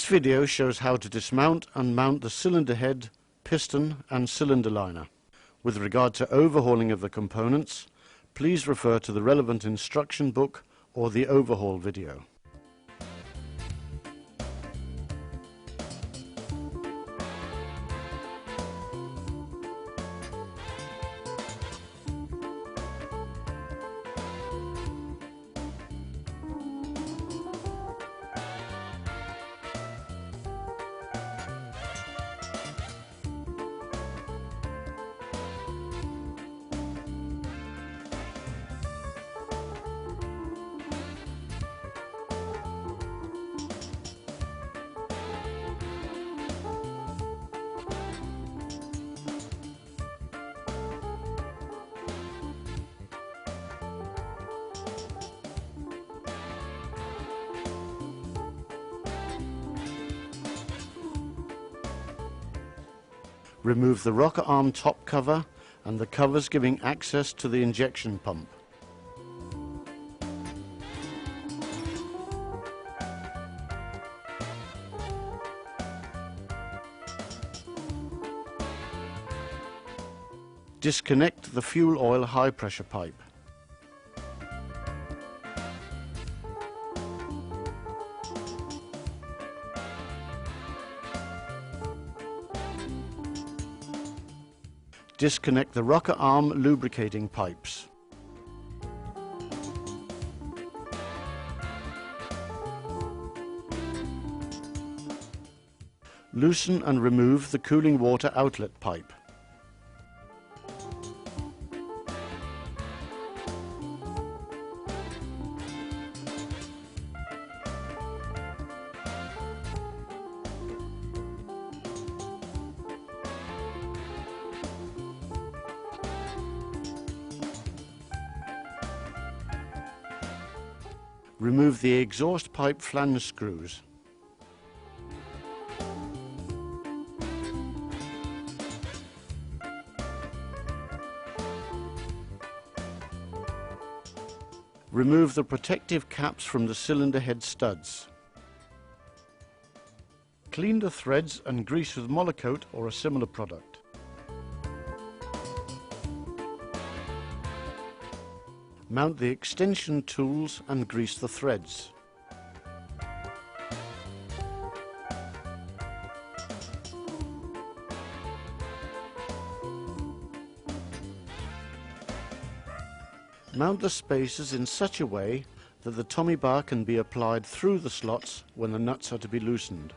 video shows how to dismount and mount the cylinder head, piston and cylinder liner. With regard to overhauling of the components, please refer to the relevant instruction book or the overhaul video. Remove the rocker arm top cover and the covers giving access to the injection pump. Disconnect the fuel oil high pressure pipe. Disconnect the rocker arm lubricating pipes. Loosen and remove the cooling water outlet pipe. Remove the exhaust pipe flange screws. Remove the protective caps from the cylinder head studs. Clean the threads and grease with Monocoat or a similar product. Mount the extension tools and grease the threads. Mount the spacers in such a way that the Tommy bar can be applied through the slots when the nuts are to be loosened.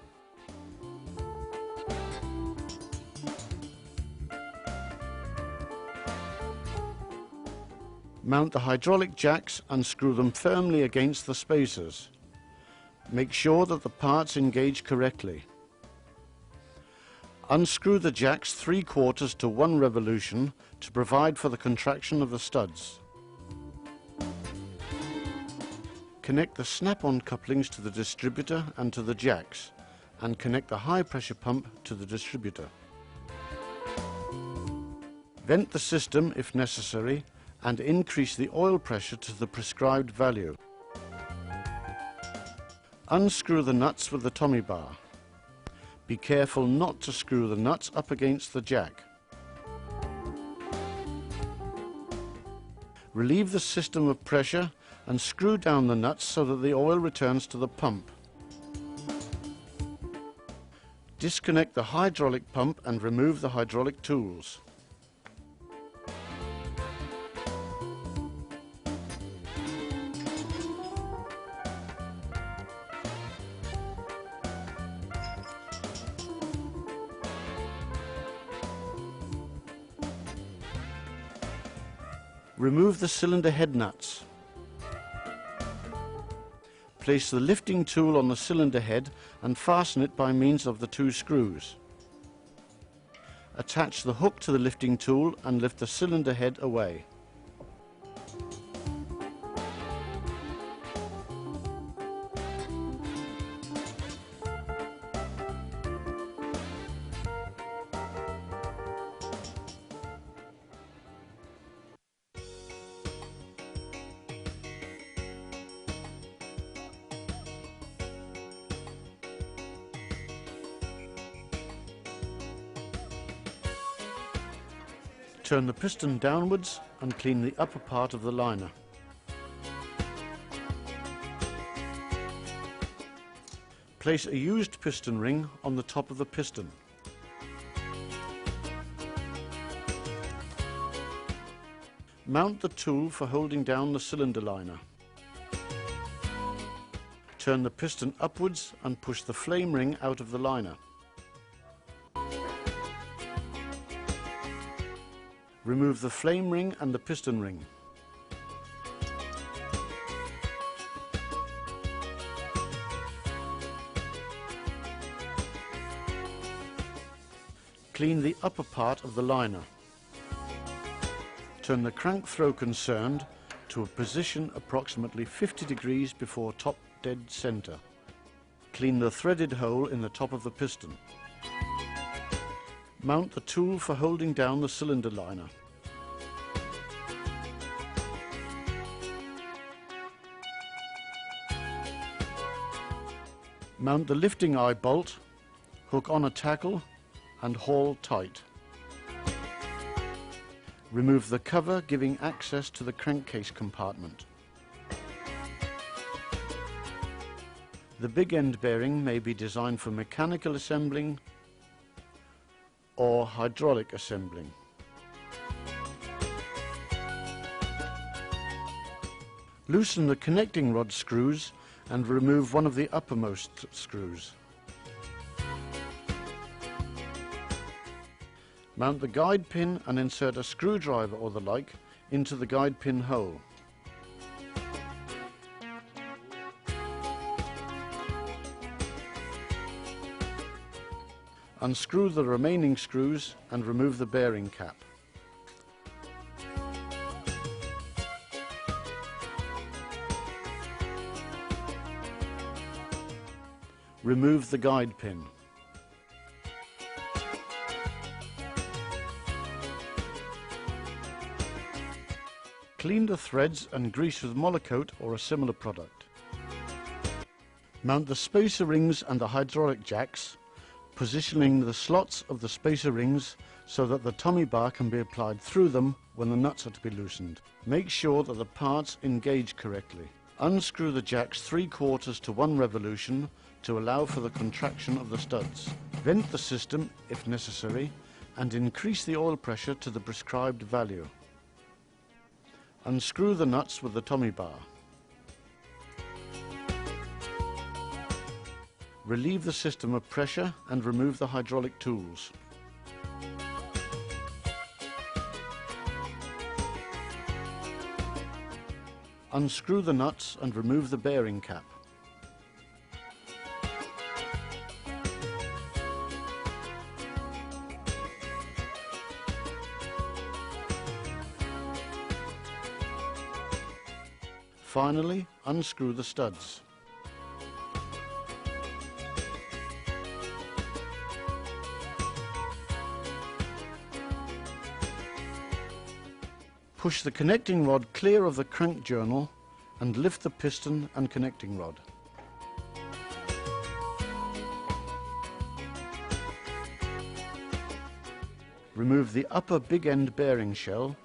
Mount the hydraulic jacks and screw them firmly against the spacers. Make sure that the parts engage correctly. Unscrew the jacks 3/4 to 1 revolution to provide for the contraction of the studs. Connect the snap-on couplings to the distributor and to the jacks, and connect the high pressure pump to the distributor. Vent the system if necessary and increase the oil pressure to the prescribed value. Unscrew the nuts with the Tommy bar. Be careful not to screw the nuts up against the jack. Relieve the system of pressure and screw down the nuts so that the oil returns to the pump. Disconnect the hydraulic pump and remove the hydraulic tools. Remove the cylinder head nuts. Place the lifting tool on the cylinder head and fasten it by means of the 2 screws. Attach the hook to the lifting tool and lift the cylinder head away. Turn the piston downwards and clean the upper part of the liner. Place a used piston ring on the top of the piston. Mount the tool for holding down the cylinder liner. Turn the piston upwards and push the flame ring out of the liner. Remove the flame ring and the piston ring. Clean the upper part of the liner. Turn the crank throw concerned to a position approximately 50 degrees before top dead center. Clean the threaded hole in the top of the piston. Mount the tool for holding down the cylinder liner. Mount the lifting eye bolt, hook on a tackle and haul tight. Remove the cover giving access to the crankcase compartment. The big end bearing may be designed for mechanical assembling or hydraulic assembling. Loosen the connecting rod screws and remove one of the uppermost screws. Mount the guide pin and insert a screwdriver or the like into the guide pin hole. Unscrew the remaining screws and remove the bearing cap. Remove the guide pin. Clean the threads and grease with Monocoat or a similar product. Mount the spacer rings and the hydraulic jacks, positioning the slots of the spacer rings so that the Tommy bar can be applied through them when the nuts are to be loosened. Make sure that the parts engage correctly. Unscrew the jacks 3/4 to 1 revolution to allow for the contraction of the studs. Vent the system if necessary and increase the oil pressure to the prescribed value. Unscrew the nuts with the Tommy bar. Relieve the system of pressure and remove the hydraulic tools. Unscrew the nuts and remove the bearing cap. Finally, unscrew the studs. Push the connecting rod clear of the crank journal and lift the piston and connecting rod. Remove the upper big end bearing shell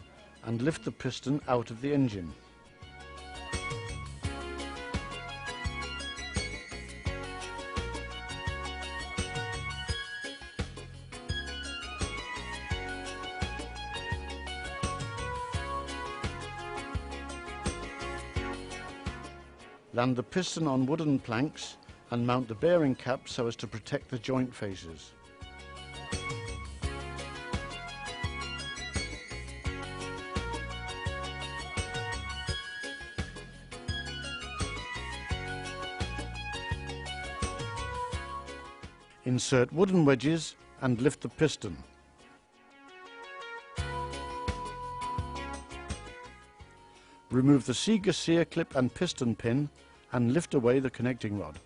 and lift the piston out of the engine. Land the piston on wooden planks and mount the bearing cap so as to protect the joint faces. Insert wooden wedges and lift the piston. Remove the Seeger sear clip and piston pin and lift away the connecting rod.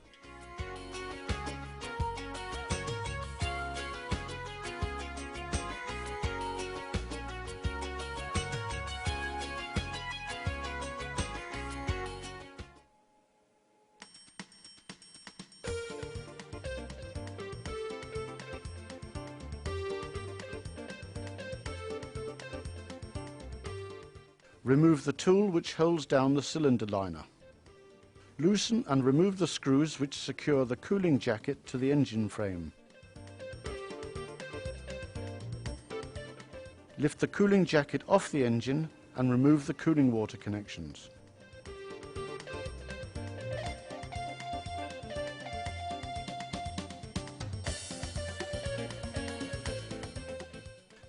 Remove the tool which holds down the cylinder liner. Loosen and remove the screws which secure the cooling jacket to the engine frame. Lift the cooling jacket off the engine and remove the cooling water connections.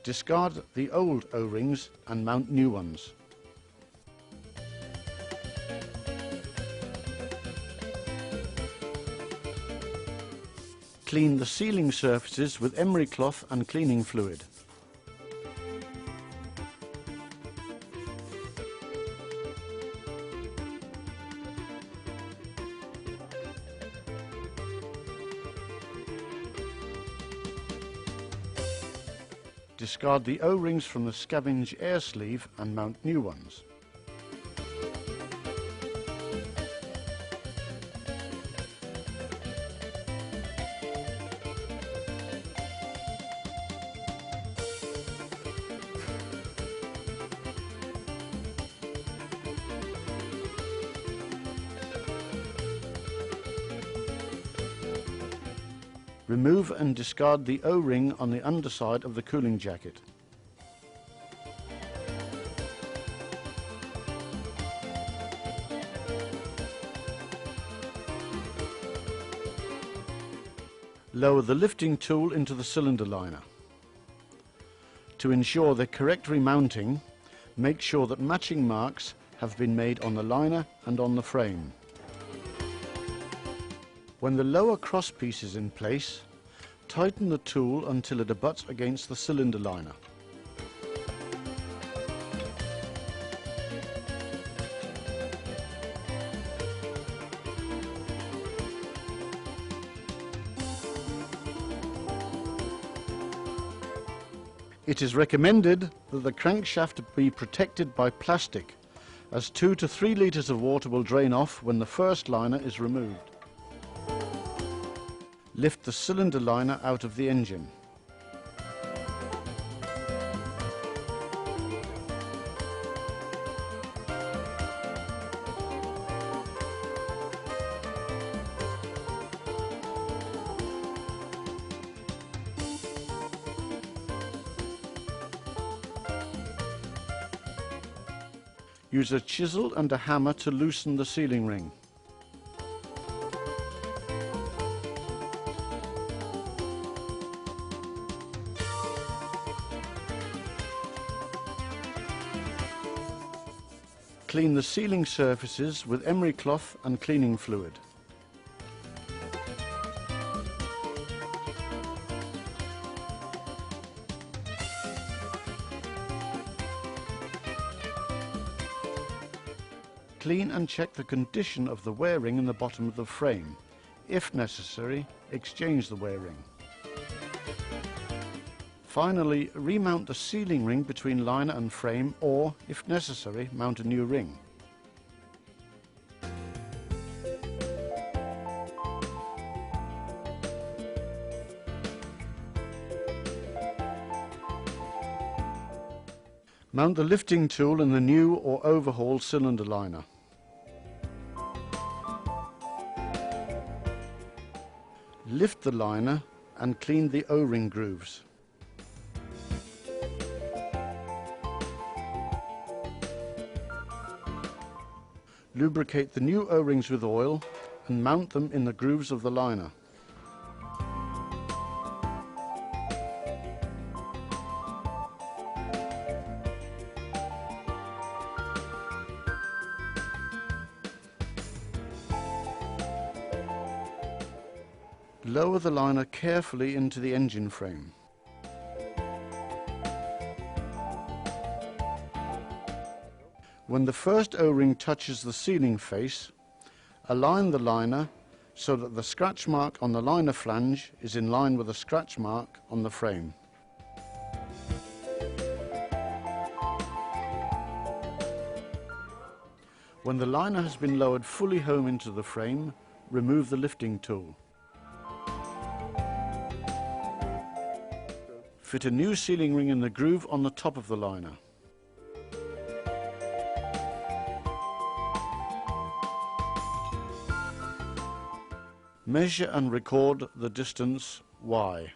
Discard the old O-rings and mount new ones. Clean the sealing surfaces with emery cloth and cleaning fluid. Discard the O-rings from the scavenge air sleeve and mount new ones. Remove and discard the O-ring on the underside of the cooling jacket. Lower the lifting tool into the cylinder liner. To ensure the correct remounting, make sure that matching marks have been made on the liner and on the frame. When the lower crosspiece is in place, tighten the tool until it abuts against the cylinder liner. It is recommended that the crankshaft be protected by plastic, as 2 to 3 litres of water will drain off when the first liner is removed. Lift the cylinder liner out of the engine. Use a chisel and a hammer to loosen the sealing ring. Clean the sealing surfaces with emery cloth and cleaning fluid. Clean and check the condition of the wear ring in the bottom of the frame. If necessary, exchange the wear ring. Finally, remount the sealing ring between liner and frame, or, if necessary, mount a new ring. Mount the lifting tool in the new or overhaul cylinder liner. Lift the liner and clean the O-ring grooves. Lubricate the new O-rings with oil and mount them in the grooves of the liner. Lower the liner carefully into the engine frame. When the first O-ring touches the sealing face, align the liner so that the scratch mark on the liner flange is in line with the scratch mark on the frame. When the liner has been lowered fully home into the frame, remove the lifting tool. Fit a new sealing ring in the groove on the top of the liner. Measure and record the distance Y.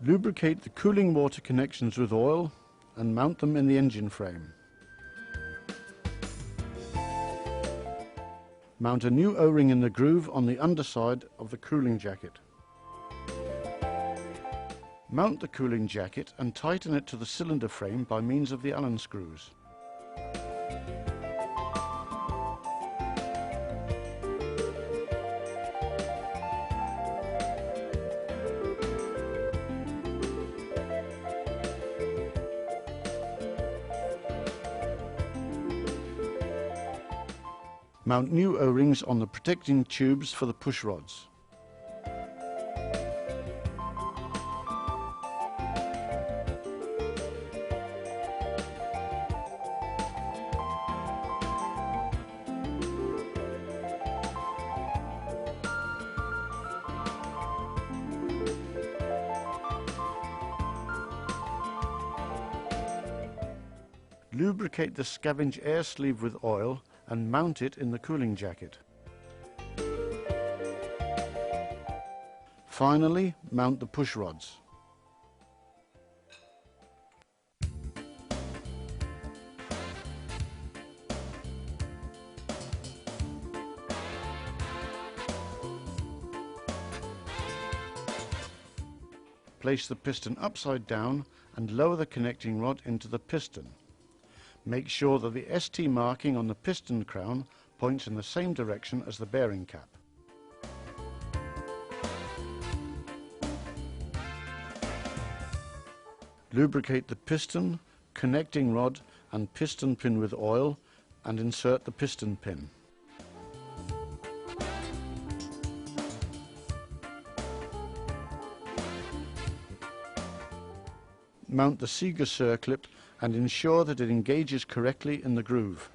Lubricate the cooling water connections with oil and mount them in the engine frame. Mount a new O-ring in the groove on the underside of the cooling jacket. Mount the cooling jacket and tighten it to the cylinder frame by means of the Allen screws. Mount new O-rings on the protecting tubes for the push rods. Lubricate the scavenge air sleeve with oil and mount it in the cooling jacket. Finally, mount the push rods. Place the piston upside down and lower the connecting rod into the piston. Make sure that the ST marking on the piston crown points in the same direction as the bearing cap. Lubricate the piston, connecting rod and piston pin with oil and insert the piston pin. Mount the Seeger circlip and ensure that it engages correctly in the groove.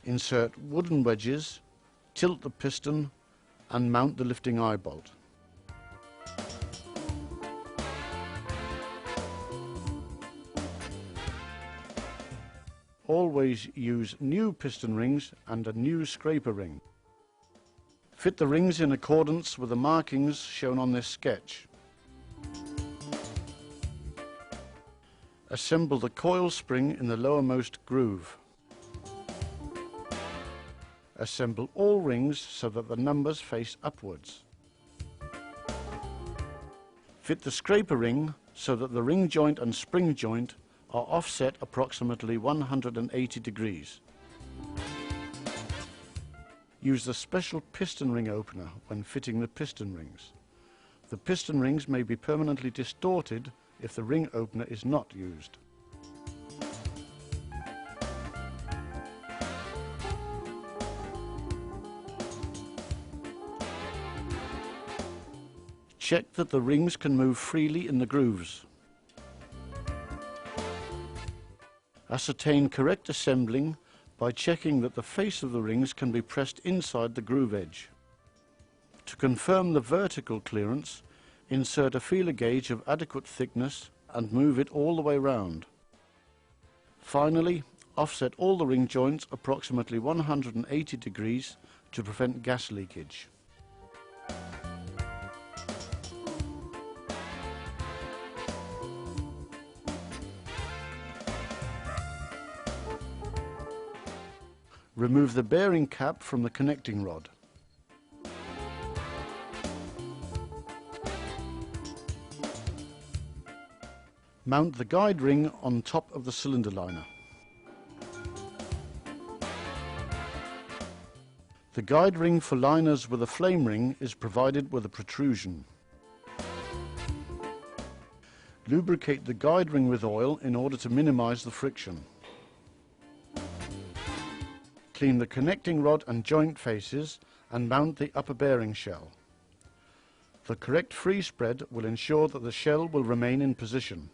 Insert wooden wedges, tilt the piston and mount the lifting eye bolt. Always use new piston rings and a new scraper ring. Fit the rings in accordance with the markings shown on this sketch. Assemble the coil spring in the lowermost groove. Assemble all rings so that the numbers face upwards. Fit the scraper ring so that the ring joint and spring joint are offset approximately 180 degrees. Use the special piston ring opener when fitting the piston rings. The piston rings may be permanently distorted if the ring opener is not used. Check that the rings can move freely in the grooves. Ascertain correct assembling by checking that the face of the rings can be pressed inside the groove edge. To confirm the vertical clearance, insert a feeler gauge of adequate thickness and move it all the way round. Finally, offset all the ring joints approximately 180 degrees to prevent gas leakage. Remove the bearing cap from the connecting rod. Mount the guide ring on top of the cylinder liner. The guide ring for liners with a flame ring is provided with a protrusion. Lubricate the guide ring with oil in order to minimize the friction. Clean the connecting rod and joint faces and mount the upper bearing shell. The correct free spread will ensure that the shell will remain in position.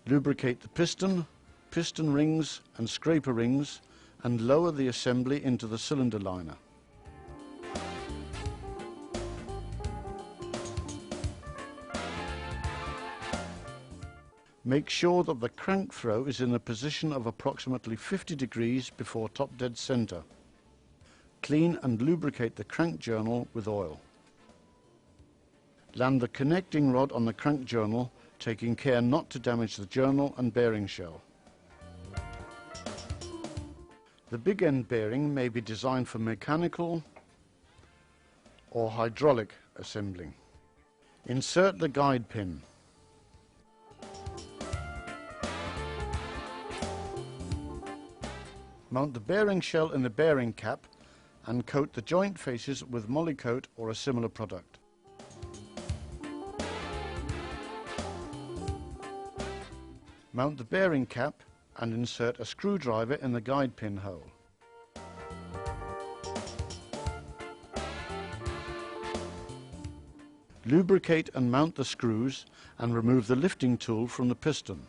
Lubricate the piston, piston rings and scraper rings and lower the assembly into the cylinder liner. Make sure that the crank throw is in a position of approximately 50 degrees before top dead center. Clean and lubricate the crank journal with oil. Land the connecting rod on the crank journal, taking care not to damage the journal and bearing shell. The big end bearing may be designed for mechanical or hydraulic assembling. Insert the guide pin. Mount the bearing shell in the bearing cap and coat the joint faces with Molykote or a similar product. Mount the bearing cap and insert a screwdriver in the guide pin hole. Lubricate and mount the screws and remove the lifting tool from the piston.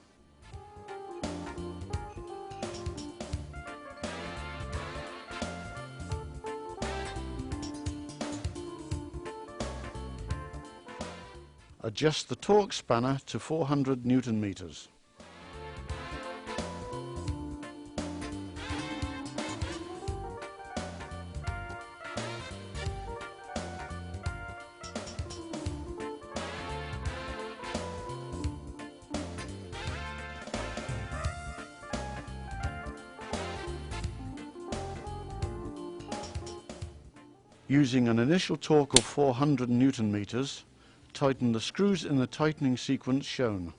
Adjust the torque spanner to 400 Newton meters. Using an initial torque of 400 Newton meters, tighten the screws in the tightening sequence shown.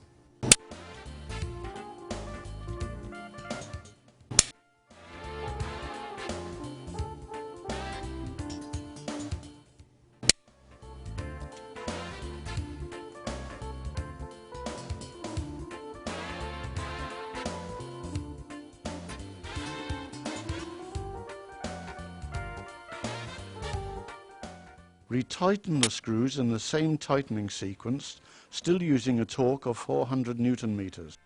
Retighten the screws in the same tightening sequence, still using a torque of 400 Newton meters.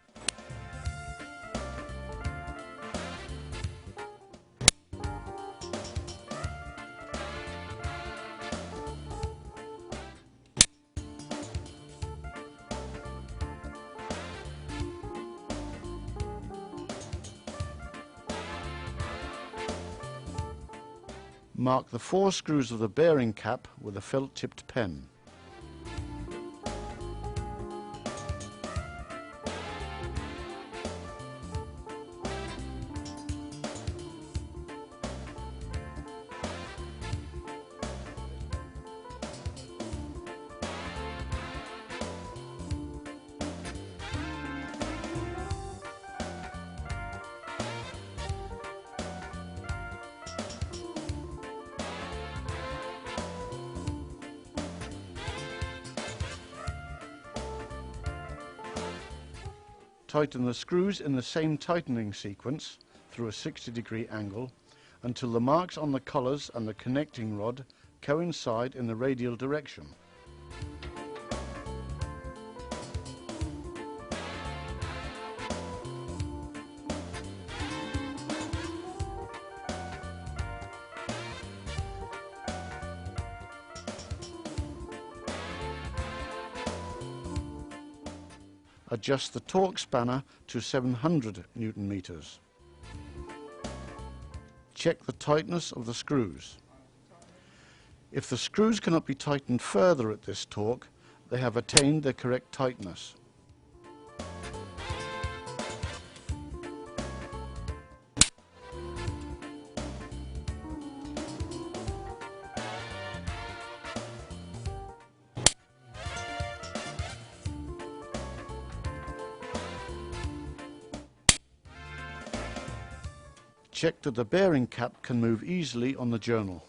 Mark the 4 screws of the bearing cap with a felt-tipped pen. Tighten the screws in the same tightening sequence through a 60-degree angle until the marks on the collars and the connecting rod coincide in the radial direction. Adjust the torque spanner to 700 Newton meters. Check the tightness of the screws. If the screws cannot be tightened further at this torque, they have attained their correct tightness. Check that the bearing cap can move easily on the journal.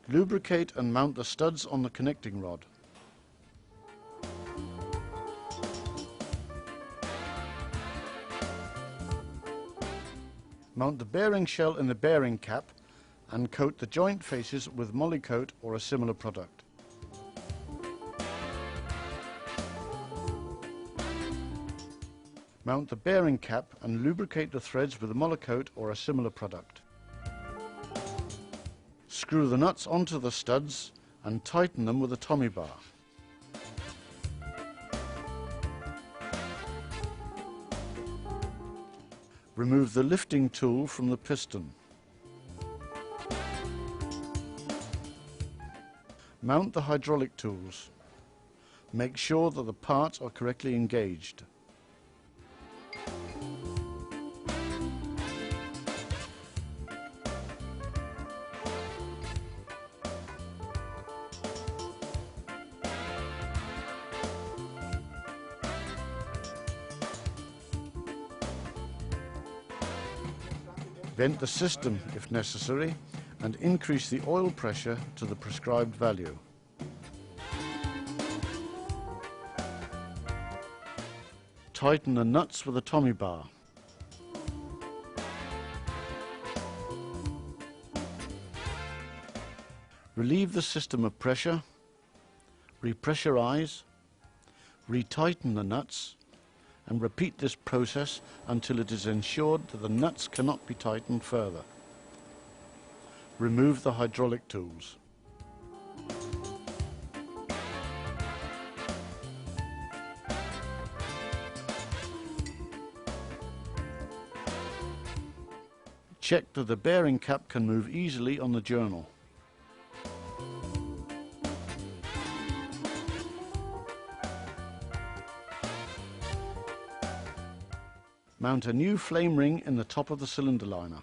Lubricate and mount the studs on the connecting rod. Mount the bearing shell in the bearing cap and coat the joint faces with Molykote or a similar product. Mount the bearing cap and lubricate the threads with Molykote or a similar product. Screw the nuts onto the studs and tighten them with a Tommy bar. Remove the lifting tool from the piston. Mount the hydraulic tools. Make sure that the parts are correctly engaged. Vent the system if necessary and increase the oil pressure to the prescribed value. Tighten the nuts with a Tommy bar. Relieve the system of pressure, repressurize, retighten the nuts, and repeat this process until it is ensured that the nuts cannot be tightened further. Remove the hydraulic tools. Check that the bearing cap can move easily on the journal. Mount a new flame ring in the top of the cylinder liner.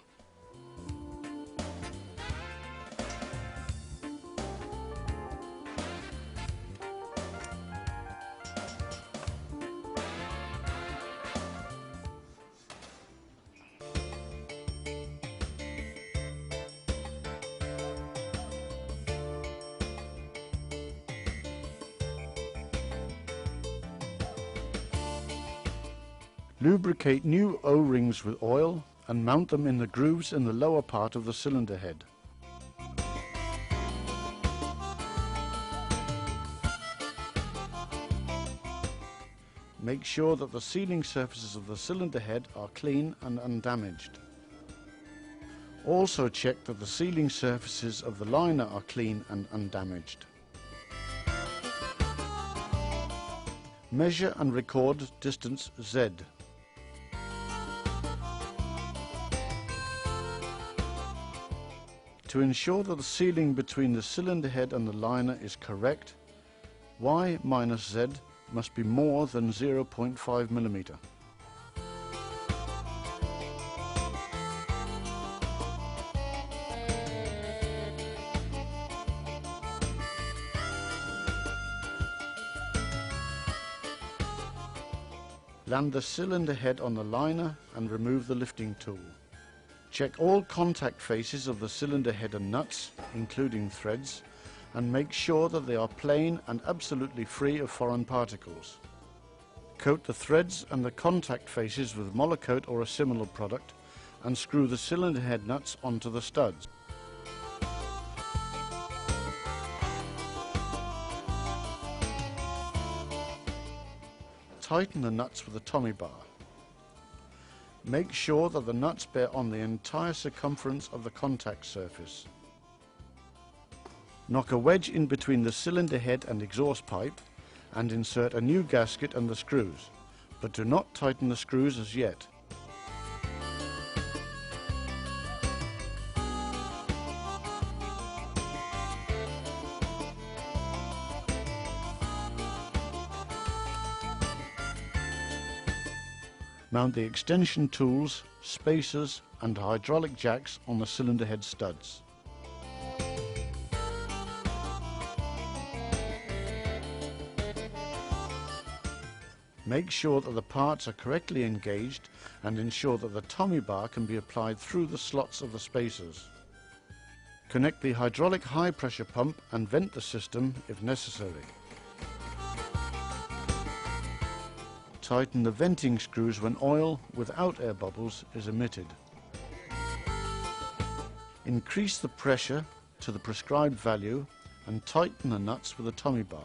Lubricate new O-rings with oil and mount them in the grooves in the lower part of the cylinder head. Make sure that the sealing surfaces of the cylinder head are clean and undamaged. Also check that the sealing surfaces of the liner are clean and undamaged. Measure and record distance Z. To ensure that the sealing between the cylinder head and the liner is correct, Y minus Z must be more than 0.5 mm. Land the cylinder head on the liner and remove the lifting tool. Check all contact faces of the cylinder head and nuts, including threads, and make sure that they are plain and absolutely free of foreign particles. Coat the threads and the contact faces with Molykote or a similar product and screw the cylinder head nuts onto the studs. Tighten the nuts with a Tommy bar. Make sure that the nuts bear on the entire circumference of the contact surface. Knock a wedge in between the cylinder head and exhaust pipe and insert a new gasket and the screws, but do not tighten the screws as yet. Mount the extension tools, spacers and hydraulic jacks on the cylinder head studs. Make sure that the parts are correctly engaged and ensure that the Tommy bar can be applied through the slots of the spacers. Connect the hydraulic high pressure pump and vent the system if necessary. Tighten the venting screws when oil without air bubbles is emitted. Increase the pressure to the prescribed value and tighten the nuts with a tummy bar.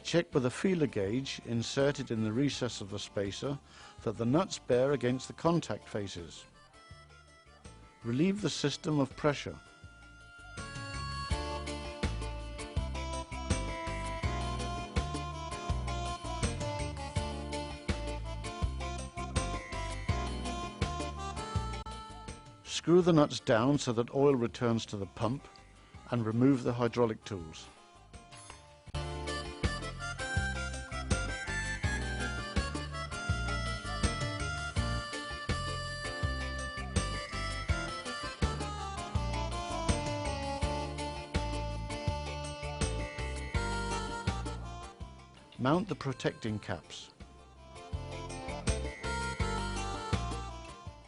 Check with a feeler gauge inserted in the recess of the spacer that the nuts bear against the contact faces. Relieve the system of pressure. Screw the nuts down so that oil returns to the pump and remove the hydraulic tools. Mount the protecting caps.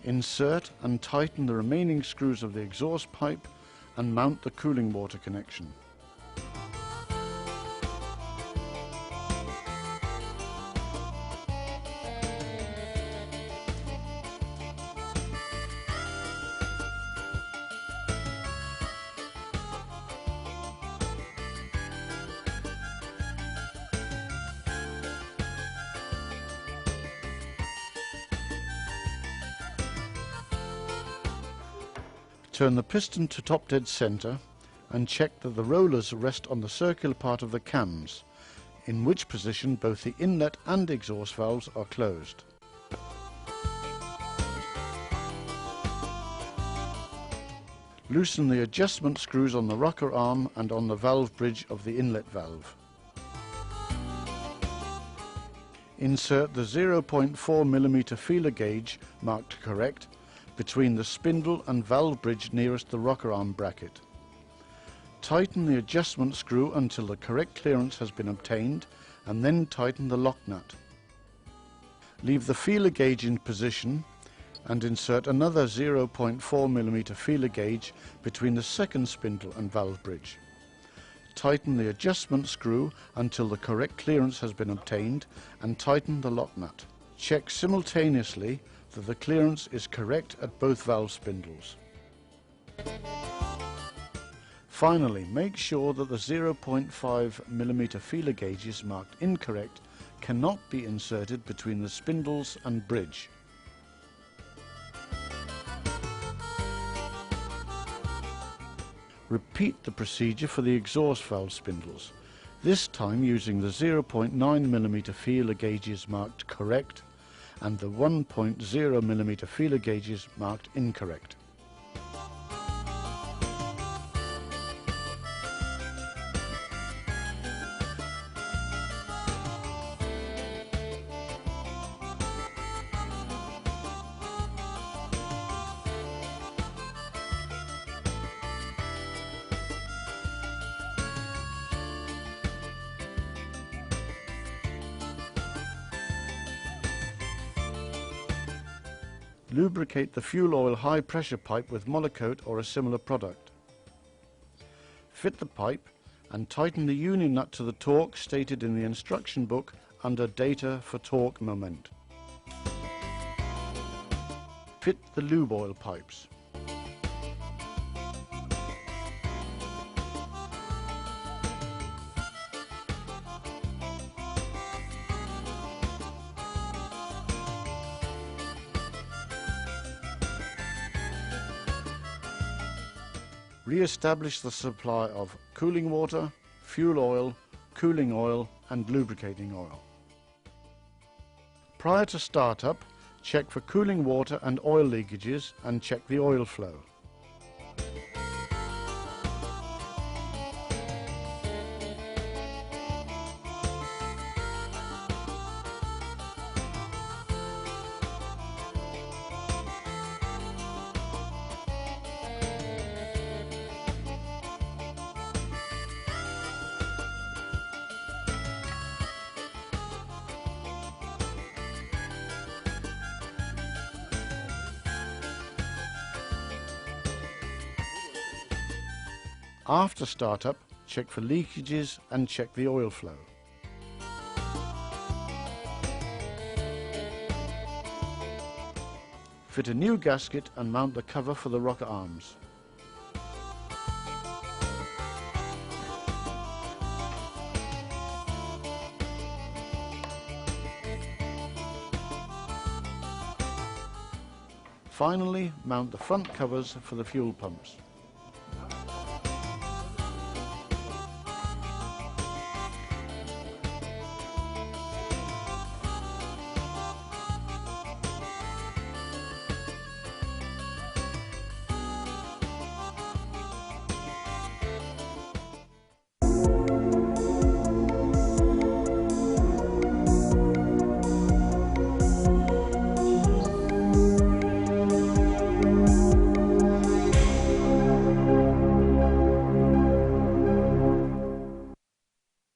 Insert and tighten the remaining screws of the exhaust pipe and mount the cooling water connection. Turn the piston to top dead center and check that the rollers rest on the circular part of the cams, in which position both the inlet and exhaust valves are closed. Loosen the adjustment screws on the rocker arm and on the valve bridge of the inlet valve. Insert the 0.4mm feeler gauge marked correct between the spindle and valve bridge nearest the rocker arm bracket. Tighten the adjustment screw until the correct clearance has been obtained and then tighten the lock nut. Leave the feeler gauge in position and insert another 0.4mm feeler gauge between the second spindle and valve bridge. Tighten the adjustment screw until the correct clearance has been obtained and tighten the lock nut. Check simultaneously that the clearance is correct at both valve spindles. Finally, make sure that the 0.5mm feeler gauges marked incorrect cannot be inserted between the spindles and bridge. Repeat the procedure for the exhaust valve spindles, this time using the 0.9mm feeler gauges marked correct and the 1.0mm feeler gauges marked incorrect. Lubricate the fuel oil high pressure pipe with Monocoat or a similar product. Fit the pipe and tighten the union nut to the torque stated in the instruction book under Data for Torque Moment. Fit the lube oil pipes. Re-establish the supply of cooling water, fuel oil, cooling oil and lubricating oil. Prior to startup, check for cooling water and oil leakages and check the oil flow. After startup, check for leakages and check the oil flow. Fit a new gasket and mount the cover for the rocker arms. Finally, mount the front covers for the fuel pumps.